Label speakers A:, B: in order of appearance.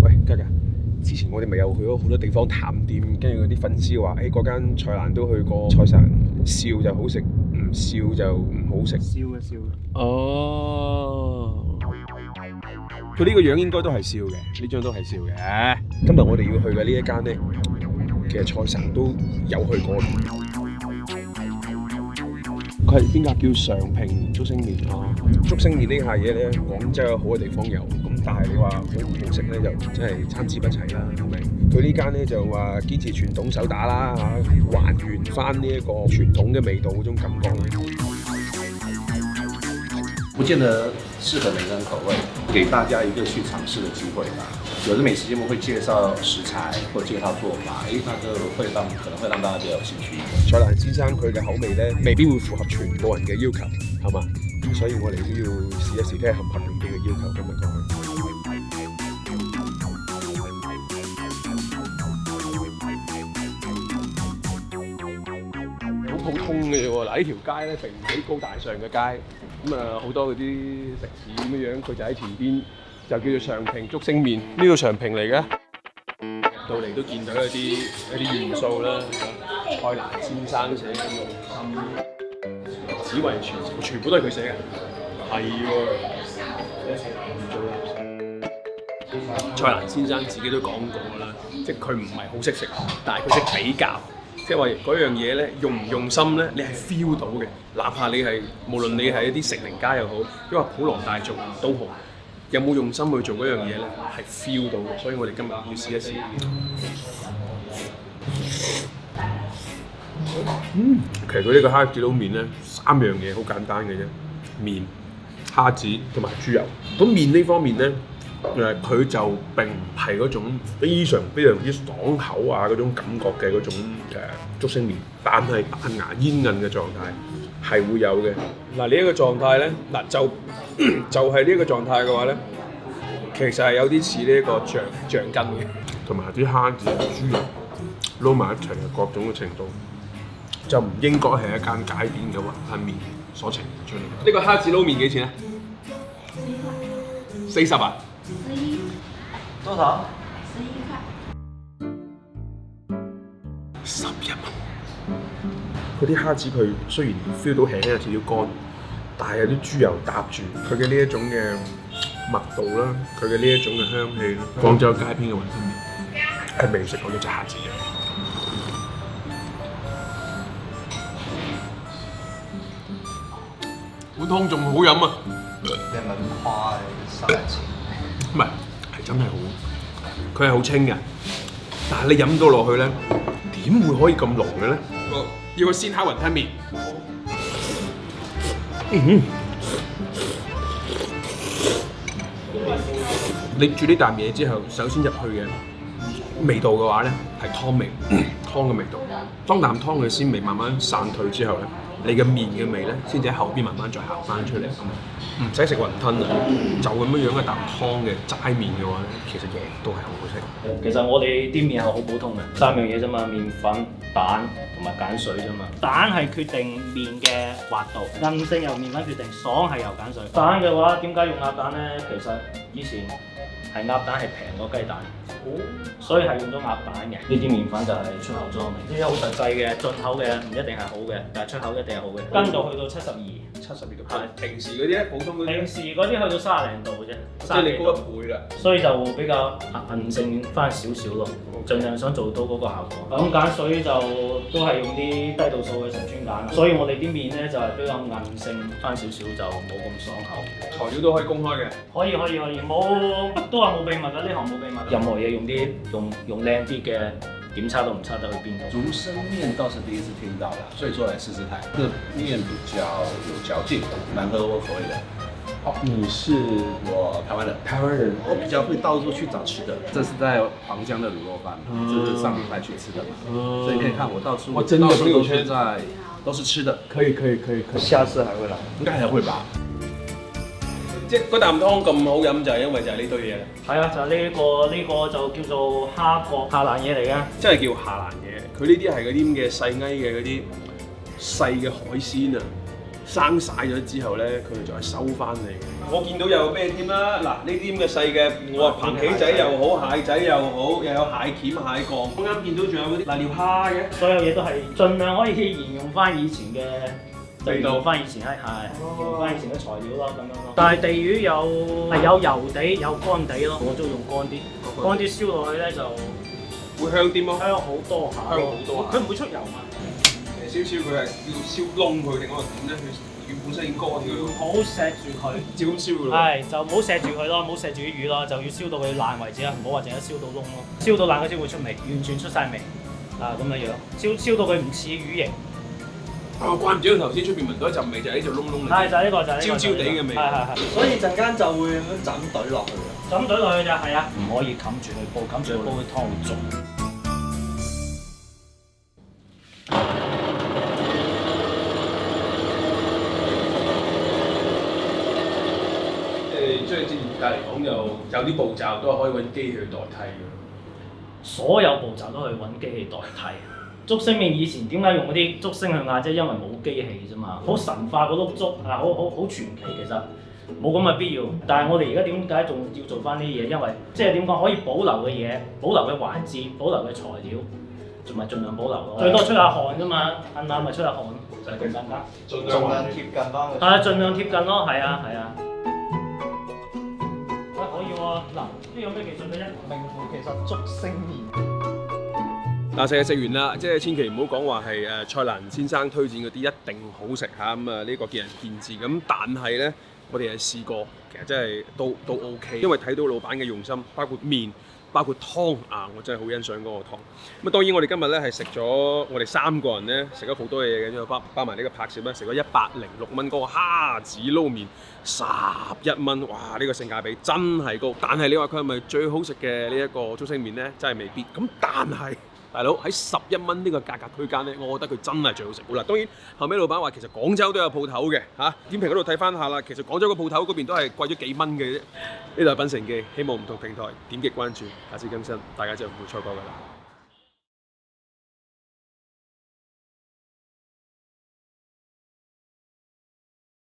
A: 喂，嘉嘉，之前我哋咪有去咗好多地方探店，跟住嗰啲粉絲話，嗰間菜蘭都去過，菜神笑就好食，唔笑就唔好食。
B: 笑嘅笑。
A: 哦，佢呢個樣應該都係笑嘅，呢張都係笑嘅。今日我哋要去嘅呢一間呢，其實菜神都有去過。佢係邊間叫常平竹升麵啊？竹升麵呢下嘢咧，廣州有好嘅地方有，咁但係你話好唔好食咧，就真係參差不齊啦，係咪？佢呢間咧就話堅持傳統手打啦嚇，還原翻呢一個傳統嘅味道嗰種感覺咧。
C: 不見得適合每個人口味，給大家一個去嘗試的機會吧。有的美食節目會介紹食材或介紹做法，那個可能會讓大家比較有興趣。
A: 蔡瀾先生佢嘅口味咧，未必會符合全部人嘅要求，係嘛？咁所以我哋都要試一試睇下合唔合佢嘅要求，今日過去。好普通嘅啫喎，嗱呢條街咧並唔幾高大上嘅街，咁啊好多嗰啲食肆咁樣，佢就喺前邊，就叫做常平竹升麵，呢個常平嚟嘅。到嚟都見到一啲元素啦，蔡瀾先生寫嘅用心，只為傳承，全部都係佢寫嘅，係喎。蔡瀾先生自己都講過啦，即係佢唔係好識食，但係佢識比較。即係話嗰樣嘢咧，用唔用心咧，你係 feel 到嘅。哪怕你係無論你係一啲食名家又好，因為普羅大眾都好，有冇用心去做嗰樣嘢咧，係 feel 到嘅。所以我哋今日要試一試。其實佢呢個蝦子撈麵咧，3樣嘢好簡單嘅啫，麵、蝦子同埋豬油。咁麵呢方面咧，佢就並唔係嗰種非常之爽口啊嗰種感覺嘅嗰種竹升麵，但係彈牙煙韌嘅狀態係會有嘅。嗱呢一個狀態咧，嗱就係呢一個狀態嘅話咧，其實係有啲似呢一個橡筋嘅，同埋啲蝦子、豬油撈埋一齊嘅各種嘅程度，就唔應該係一間街邊嘅雲吞麵所呈現出嚟。呢個蝦子撈麵幾錢啊？40啊？
B: 多少
A: ？11蚊。嗰啲蝦子佢雖然 feel 到輕輕有少少乾，但係有啲豬油搭住佢嘅呢一種嘅密度啦，佢嘅呢一種嘅香氣啦。廣州街邊嘅雲吞麵係未食過呢隻蝦子嘅。碗湯仲好飲啊！
B: 你係咪咁誇？10錢？
A: 唔係，係真係好，佢係好清嘅，但係你飲到落去咧，點會可以咁濃嘅咧？要個鮮蝦雲吞麵。你煮呢啖嘢之後，首先入去嘅味道嘅話咧，係湯味，湯嘅味道。當啖湯嘅鮮味慢慢散退之後咧，你嘅麵嘅味咧，先至喺後邊慢慢再行翻出嚟。唔使食雲吞啊，就咁樣樣一啖湯嘅齋麵嘅話咧，其實嘢都係好好食。
D: 其實我哋啲麵係好普通嘅，3樣嘢啫嘛，麵粉、蛋同埋鹼水啫嘛。蛋係決定麵嘅滑度，韌性由麵粉決定，爽係由鹼水。蛋嘅話，點解用鴨蛋咧？其實以前係鴨蛋係平過雞蛋，所以係用咗鴨蛋嘅。呢啲麵粉就係出口裝嘅，呢啲好實際嘅，進口嘅唔一定係好嘅，但係出口一定係好嘅。跟度去到72度，
A: 係平時嗰啲咧，普通嗰啲，
D: 平時嗰啲去到30零度嘅啫，
A: 即係你高1倍啦。
D: 所以就比較韌性翻少少咯，盡量想做到嗰個效果。咁鹼水就都係用啲低度數嘅石川鹼，所以我哋啲麵咧就係比較韌性翻少少，就冇咁爽口。
A: 材料都可以公開嘅。
D: 可以，冇都話冇秘密㗎，呢行冇秘密。任何嘢用靚啲嘅，點差都唔差得去邊度。
C: 竹升麵倒是第一次聽到啦，所以說來試試看。這個麵比較有嚼勁，蠻合我口味的。
A: 哦，你是
C: 我台灣人，我比較會到處去找吃的。這是在黃江的滷肉飯，這是上禮拜去吃的嘛，所以你可以看我到處，
A: 我真的朋友圈
C: 都是吃的。
A: 可以，
B: 下次還會來，
C: 應該還會吧。
A: 即係嗰啖湯咁好飲，就係因為就係呢堆嘢啦。
D: 係啊，就係呢個就叫做蝦角下欄嘢嚟嘅，
A: 真係叫下欄嘢。佢呢啲係嗰啲咁嘅細翳嘅嗰啲細嘅海鮮啊，生晒咗之後咧，佢哋就係收翻嚟嘅。我見到有咩添啦？嗱，呢啲咁嘅細嘅，我話蟛蜞仔又好，蟹仔又好，又有蟹鉗、蟹殼。我啱見到仲有嗰啲瀨尿蝦嘅，
D: 所有嘢都係盡量可以沿用翻以前嘅味道，翻以前沿用翻以前嘅材料咯，咁樣咯。但係地魚有油地有乾地咯，我中意用乾啲燒落去咧就
A: 會香啲咯，
D: 香好多下，
A: 香好多下。
D: 佢唔會出油嘛。
A: 燒佢係要燒燶佢定嗰個點咧？佢本身已經乾嘅咯。
D: 唔好錫住佢，
A: 照咁燒嘅咯。
D: 係就唔好錫住佢咯，唔好錫住啲魚咯，就要燒到佢爛為止啊！唔好話淨係燒到燶咯，燒到爛佢先會出味，完全出晒味啊咁樣樣，燒到佢唔似魚形。
A: 啊，怪唔之得頭先出邊聞到一陣味，就係呢條窿窿嚟。
D: 係就係呢個就係呢個。
A: 焦焦地嘅味。
D: 係。
B: 所以陣間就會咁樣枕懟落去啊。
D: 咁懟落去就係啊，唔可以冚住佢煲，冚住佢煲啲湯會濁。
A: 即係業界嚟講，有啲步驟都係可以揾機器去代替嘅。
D: 所有步驟都可以揾機器代替。竹升麵以前點解用嗰啲竹升去壓啫？因為冇機器啫嘛，好神化嗰碌竹啊，好傳奇其實冇咁嘅必要。但係我哋而家點解仲要做翻呢啲嘢？因為即係點講可以保留嘅嘢、保留嘅環節、保留嘅材料，仲係盡量保留咯。最多出下汗啫嘛，晏晏咪出下汗，就係咁簡單。
B: 盡量貼近翻佢。
D: 係啊，盡量貼近咯，係啊。可以喎，嗱，呢有咩技術嘅啫？
B: 名副其實竹升麵。
A: 嗱，食完啦，即係千祈唔好講話係蔡瀾先生推薦嗰啲一定好食嚇，咁啊呢個見仁見智咁。但係咧，我哋係試過，其實真係都 OK，因為睇到老闆嘅用心，包括麵。包括湯啊，我真係好欣賞嗰個湯。咁啊，當然我哋今日咧係食咗，我哋3個人咧食咗好多嘢嘅，因為包埋呢個拍攝咧，食咗106蚊嗰個蝦子撈麵11蚊，哇！呢個性價比真係高。但係你話佢係咪最好食嘅呢一個竹升麵咧？真係未必。咁但係大佬喺11蚊呢個價格區間咧，我覺得佢真係最好食。好啦，當然後尾老闆話其實廣州都有鋪頭嘅嚇，點評嗰度睇翻下啦。其實廣州個鋪頭嗰邊都係貴咗幾蚊嘅啫。呢度係品城記，希望唔同平台點擊關注，下次更新，大家就唔會錯過㗎啦。